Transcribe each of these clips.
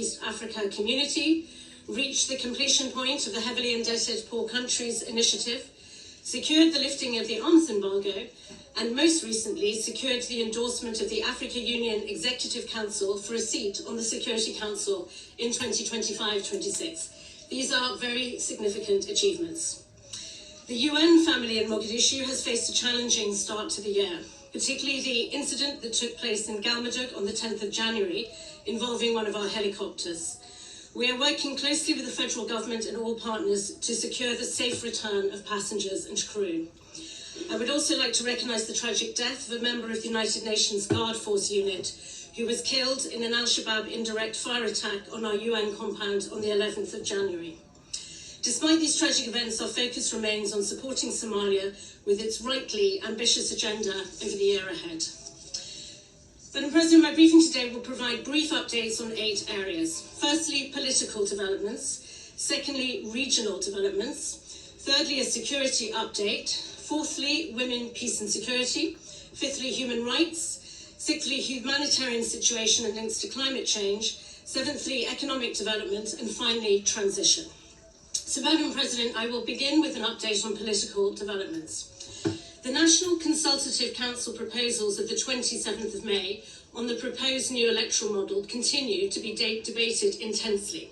East Africa Community, reached the completion point of the Heavily Indebted Poor Countries Initiative, secured the lifting of the arms embargo, and most recently secured the endorsement of the Africa Union Executive Council for a seat on the Security Council in 2025-26. These are very significant achievements. The UN family in Mogadishu has faced a challenging start to the year, particularly the incident that took place in Galmudug on the 10th of January involving one of our helicopters. We are working closely with the federal government and all partners to secure the safe return of passengers and crew. I would also like to recognise the tragic death of a member of the United Nations Guard Force unit who was killed in an Al-Shabaab indirect fire attack on our UN compound on the 11th of January. Despite these tragic events, our focus remains on supporting Somalia with its rightly ambitious agenda over the year ahead. Madam President, my briefing today will provide brief updates on 8 areas. Firstly, political developments. Secondly, regional developments. Thirdly, a security update. Fourthly, women, peace and security. Fifthly, human rights. Sixthly, humanitarian situation and links to climate change. Seventhly, economic development. And finally, transition. So, Madam President, I will begin with an update on political developments. The National Consultative Council proposals of the 27th of May on the proposed new electoral model continue to be debated intensely.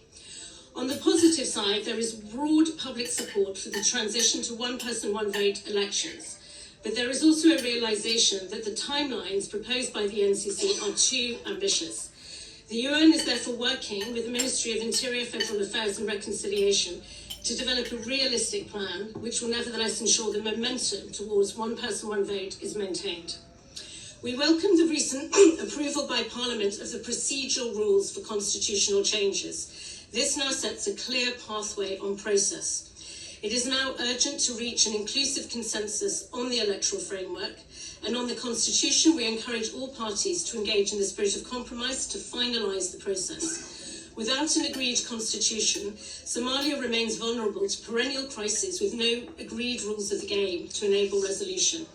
On the positive side, there is broad public support for the transition to one-person, one-vote elections. But there is also a realisation that the timelines proposed by the NCC are too ambitious. The UN is therefore working with the Ministry of Interior, Federal Affairs and Reconciliation to develop a realistic plan which will nevertheless ensure the momentum towards one person, one vote is maintained. We welcome the recent approval by Parliament of the procedural rules for constitutional changes. This now sets a clear pathway on process. It is now urgent to reach an inclusive consensus on the electoral framework, and on the Constitution we encourage all parties to engage in the spirit of compromise to finalise the process. Without an agreed constitution, Somalia remains vulnerable to perennial crises with no agreed rules of the game to enable resolution.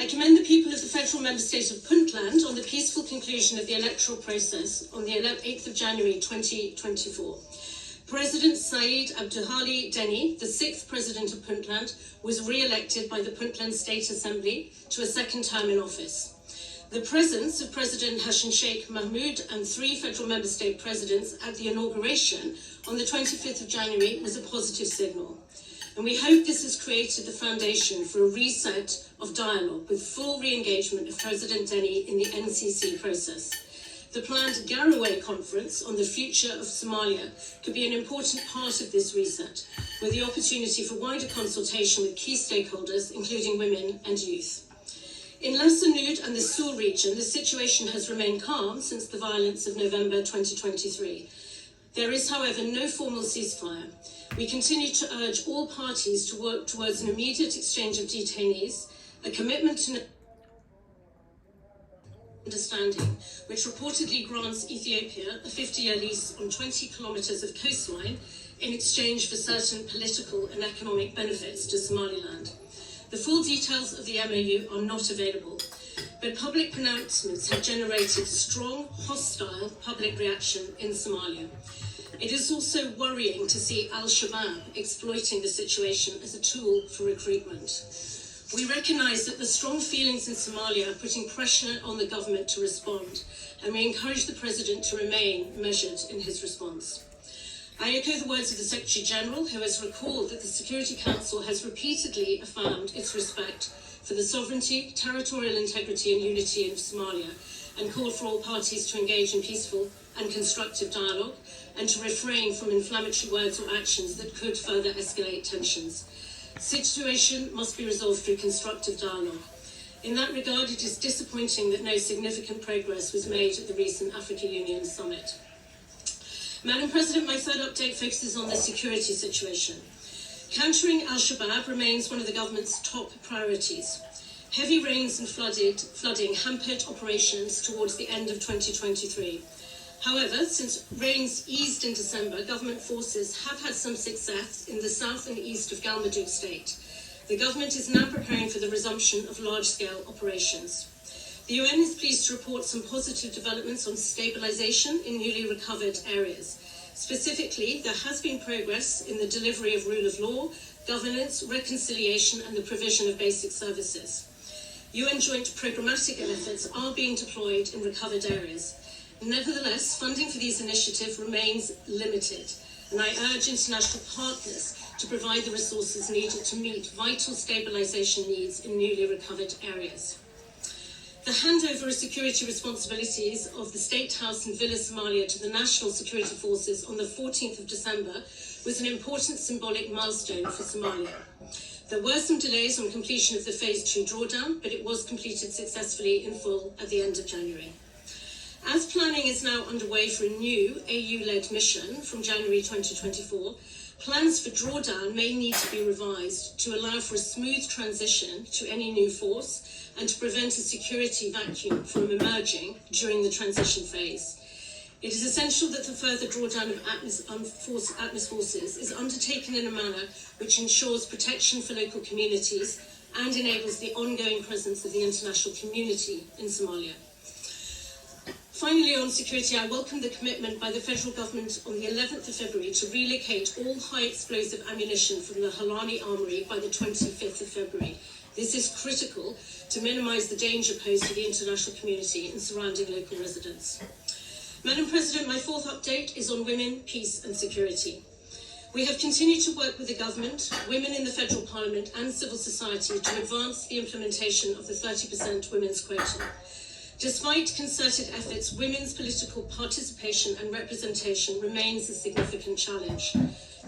I commend the people of the federal member state of Puntland on the peaceful conclusion of the electoral process on the 8th of January 2024. President Saeed Abdullahi Deni, the 6th president of Puntland, was re-elected by the Puntland State Assembly to a second term in office. The presence of President Hassan Sheikh Mahmoud and 3 federal member state presidents at the inauguration on the 25th of January was a positive signal. And we hope this has created the foundation for a reset of dialogue with full re-engagement of President Deni in the NCC process. The planned Garowe conference on the future of Somalia could be an important part of this reset, with the opportunity for wider consultation with key stakeholders, including women and youth. In Las Anud and the Sul region, the situation has remained calm since the violence of November 2023. There is, however, no formal ceasefire. We continue to urge all parties to work towards an immediate exchange of detainees, a commitment to understanding, which reportedly grants Ethiopia a 50-year lease on 20 kilometres of coastline in exchange for certain political and economic benefits to Somaliland. The full details of the MOU are not available, but public pronouncements have generated strong, hostile public reaction in Somalia. It is also worrying to see Al-Shabaab exploiting the situation as a tool for recruitment. We recognise that the strong feelings in Somalia are putting pressure on the government to respond, and we encourage the President to remain measured in his response. I echo the words of the Secretary-General, who has recalled that the Security Council has repeatedly affirmed its respect for the sovereignty, territorial integrity and unity of Somalia, and called for all parties to engage in peaceful and constructive dialogue, and to refrain from inflammatory words or actions that could further escalate tensions. The situation must be resolved through constructive dialogue. In that regard, it is disappointing that no significant progress was made at the recent Africa Union summit. Madam President, my third update focuses on the security situation. Countering Al-Shabaab remains one of the government's top priorities. Heavy rains and flooding hampered operations towards the end of 2023. However, since rains eased in December, government forces have had some success in the south and east of Galmudug state. The government is now preparing for the resumption of large-scale operations. The UN is pleased to report some positive developments on stabilisation in newly recovered areas. Specifically, there has been progress in the delivery of rule of law, governance, reconciliation and the provision of basic services. UN joint programmatic efforts are being deployed in recovered areas. Nevertheless, funding for these initiatives remains limited, and I urge international partners to provide the resources needed to meet vital stabilisation needs in newly recovered areas. The handover of security responsibilities of the State House in Villa, Somalia to the National Security Forces on the 14th of December was an important symbolic milestone for Somalia. There were some delays on completion of the Phase 2 drawdown, but it was completed successfully in full at the end of January. As planning is now underway for a new AU-led mission from January 2024, plans for drawdown may need to be revised to allow for a smooth transition to any new force and to prevent a security vacuum from emerging during the transition phase. It is essential that the further drawdown of ATMIS forces is undertaken in a manner which ensures protection for local communities and enables the ongoing presence of the international community in Somalia. Finally, on security, I welcome the commitment by the federal government on the 11th of February to relocate all high explosive ammunition from the Halani Armoury by the 25th of February. This is critical to minimise the danger posed to the international community and surrounding local residents. Madam President, my fourth update is on women, peace and security. We have continued to work with the government, women in the federal parliament and civil society to advance the implementation of the 30% women's quota. Despite concerted efforts, women's political participation and representation remains a significant challenge.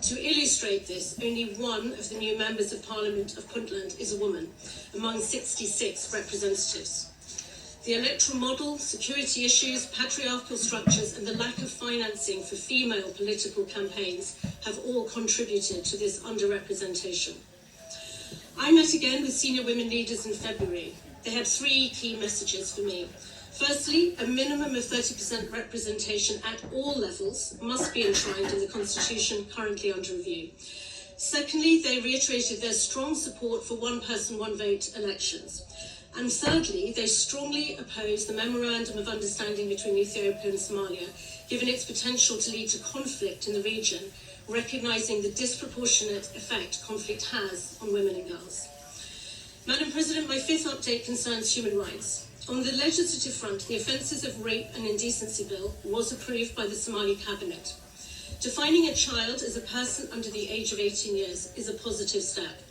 To illustrate this, only one of the new members of Parliament of Puntland is a woman, among 66 representatives. The electoral model, security issues, patriarchal structures and the lack of financing for female political campaigns have all contributed to this underrepresentation. I met again with senior women leaders in February. They had three key messages for me. Firstly, a minimum of 30% representation at all levels must be enshrined in the Constitution currently under review. Secondly, they reiterated their strong support for one person, one vote elections. And thirdly, they strongly oppose the Memorandum of Understanding between Ethiopia and Somalia, given its potential to lead to conflict in the region, recognising the disproportionate effect conflict has on women and girls. Madam President, my fifth update concerns human rights. On the legislative front, the Offences of Rape and Indecency Bill was approved by the Somali Cabinet. Defining a child as a person under the age of 18 years is a positive step.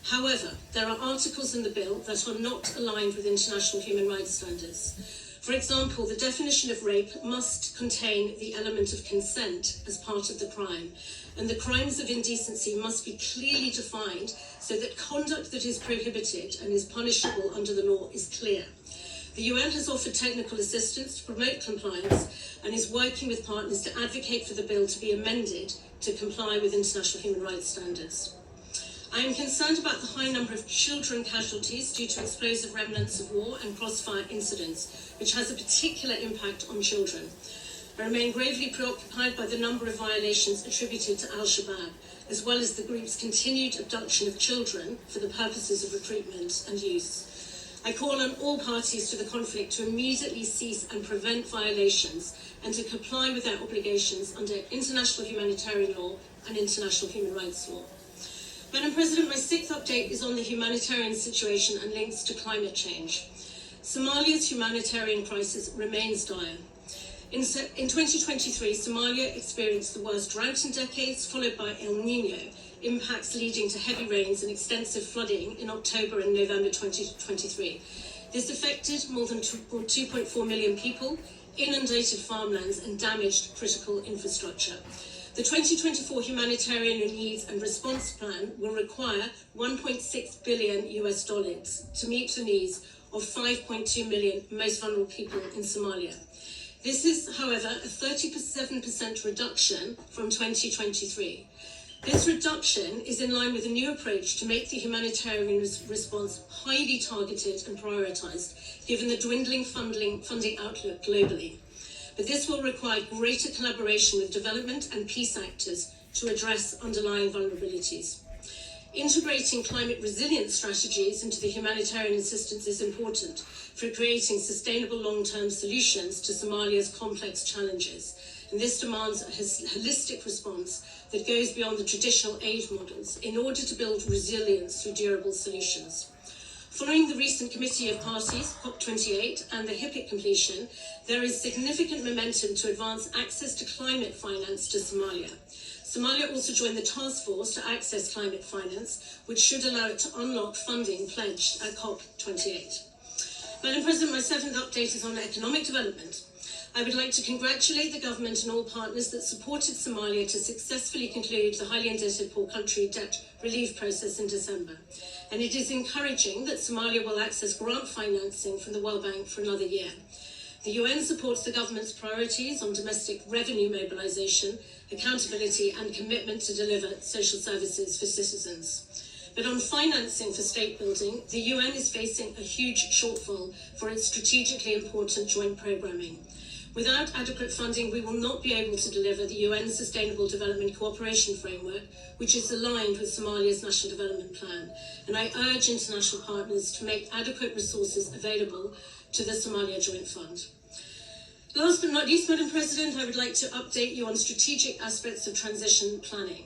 However, there are articles in the bill that are not aligned with international human rights standards. For example, the definition of rape must contain the element of consent as part of the crime, and the crimes of indecency must be clearly defined so that conduct that is prohibited and is punishable under the law is clear. The UN has offered technical assistance to promote compliance and is working with partners to advocate for the bill to be amended to comply with international human rights standards. I am concerned about the high number of children casualties due to explosive remnants of war and crossfire incidents, which has a particular impact on children. I remain gravely preoccupied by the number of violations attributed to Al-Shabaab, as well as the group's continued abduction of children for the purposes of recruitment and use. I call on all parties to the conflict to immediately cease and prevent violations and to comply with their obligations under international humanitarian law and international human rights law. Madam President, my sixth update is on the humanitarian situation and links to climate change. Somalia's humanitarian crisis remains dire. In 2023, Somalia experienced the worst drought in decades, followed by El Niño, impacts leading to heavy rains and extensive flooding in October and November 2023. This affected more than 2.4 million people, inundated farmlands and damaged critical infrastructure. The 2024 Humanitarian Needs and Response Plan will require $1.6 billion to meet the needs of 5.2 million most vulnerable people in Somalia. This is, however, a 37% reduction from 2023. This reduction is in line with a new approach to make the humanitarian response highly targeted and prioritised, given the dwindling funding outlook globally. But this will require greater collaboration with development and peace actors to address underlying vulnerabilities. Integrating climate resilience strategies into the humanitarian assistance is important for creating sustainable long-term solutions to Somalia's complex challenges. And this demands a holistic response that goes beyond the traditional aid models in order to build resilience through durable solutions. Following the recent Committee of Parties, COP28, and the HIPC completion, there is significant momentum to advance access to climate finance to Somalia. Somalia also joined the task force to access climate finance, which should allow it to unlock funding pledged at COP28. Madam President, my seventh update is on economic development. I would like to congratulate the government and all partners that supported Somalia to successfully conclude the highly indebted poor country debt relief process in December. And it is encouraging that Somalia will access grant financing from the World Bank for another year. The UN supports the government's priorities on domestic revenue mobilisation, accountability and commitment to deliver social services for citizens. But on financing for state building, the UN is facing a huge shortfall for its strategically important joint programming. Without adequate funding, we will not be able to deliver the UN Sustainable Development Cooperation Framework, which is aligned with Somalia's National Development Plan. And I urge international partners to make adequate resources available to the Somalia Joint Fund. Last but not least, Madam President, I would like to update you on strategic aspects of transition planning.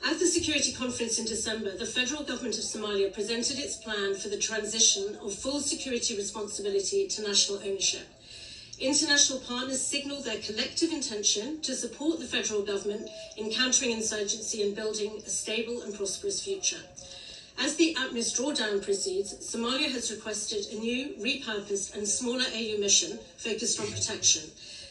At the Security Conference in December, the federal government of Somalia presented its plan for the transition of full security responsibility to national ownership. International partners signalled their collective intention to support the federal government in countering insurgency and building a stable and prosperous future. As the ATMIS drawdown proceeds, Somalia has requested a new, repurposed and smaller AU mission focused on protection.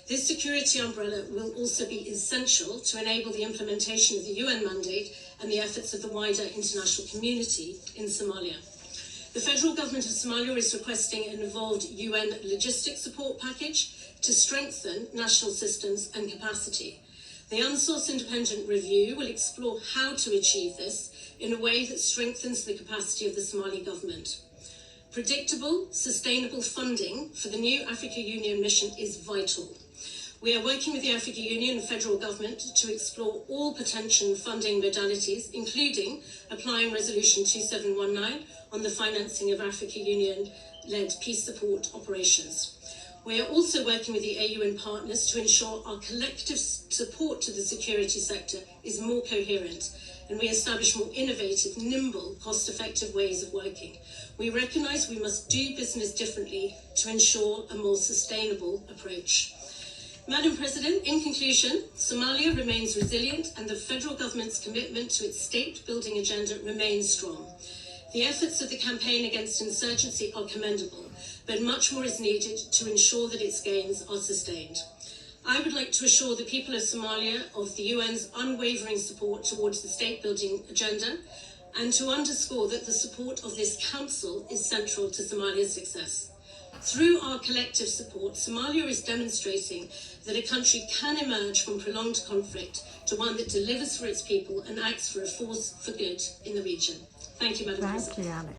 This security umbrella will also be essential to enable the implementation of the UN mandate and the efforts of the wider international community in Somalia. The federal government of Somalia is requesting an involved UN logistics support package to strengthen national systems and capacity. The UNSOS independent review will explore how to achieve this in a way that strengthens the capacity of the Somali government. Predictable, sustainable funding for the new Africa Union mission is vital. We are working with the Africa Union and federal government to explore all potential funding modalities, including applying Resolution 2719 on the financing of Africa Union-led peace support operations. We are also working with the AU and partners to ensure our collective support to the security sector is more coherent and we establish more innovative, nimble, cost-effective ways of working. We recognise we must do business differently to ensure a more sustainable approach. Madam President, in conclusion, Somalia remains resilient and the federal government's commitment to its state-building agenda remains strong. The efforts of the campaign against insurgency are commendable, but much more is needed to ensure that its gains are sustained. I would like to assure the people of Somalia of the UN's unwavering support towards the state-building agenda and to underscore that the support of this Council is central to Somalia's success. Through our collective support, Somalia is demonstrating that a country can emerge from prolonged conflict to one that delivers for its people and acts for a force for good in the region. Thank you, Madam President. Thank you, Alex.